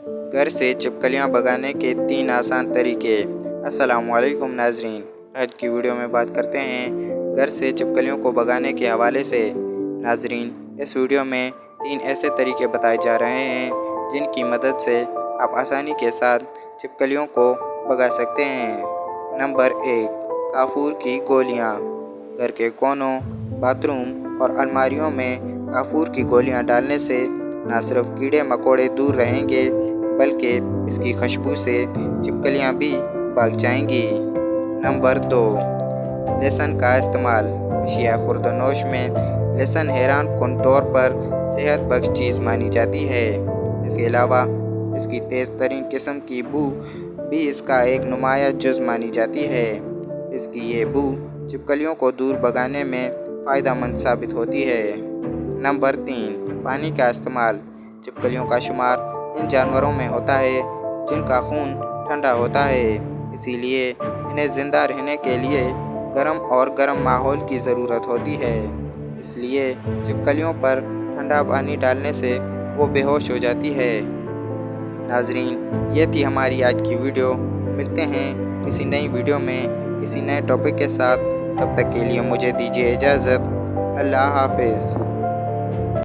घर से छिपकलियाँ भगाने के 3 आसान तरीके। अस्सलामुअलैकुम नाजरीन, आज की वीडियो में बात करते हैं घर से छिपकलियों को भगाने के हवाले से। नाजरीन, इस वीडियो में 3 ऐसे तरीके बताए जा रहे हैं जिनकी मदद से आप आसानी के साथ छिपकलियों को भगा सकते हैं। नंबर 1, काफूर की गोलियाँ। घर के कोनों, बाथरूम और अलमारियों में काफूर की गोलियाँ डालने से न सिर्फ कीड़े मकोड़े दूर रहेंगे बल्कि इसकी खुशबू से छिपकलियाँ भी भाग जाएंगी। नंबर 2, लहसुन का इस्तेमाल। अशिया खुर्दनोश में लहसुन हैरान कुन तौर पर सेहत बख्श चीज़ मानी जाती है। इसके अलावा इसकी तेज़ तरीन किस्म की बू भी इसका एक नुमाया जुज़ मानी जाती है। इसकी ये बू छिपकलियों को दूर भगाने में फ़ायदेमंद साबित होती है। नंबर 3, पानी का इस्तेमाल। छिपकलियों का शुमार इन जानवरों में होता है जिनका खून ठंडा होता है, इसीलिए इन्हें ज़िंदा रहने के लिए गर्म माहौल की ज़रूरत होती है। इसलिए छिपकलियों पर ठंडा पानी डालने से वो बेहोश हो जाती है। नाजरीन, ये थी हमारी आज की वीडियो। मिलते हैं किसी नई वीडियो में किसी नए टॉपिक के साथ। तब तक के लिए मुझे दीजिए इजाज़त। अल्लाह हाफिज़।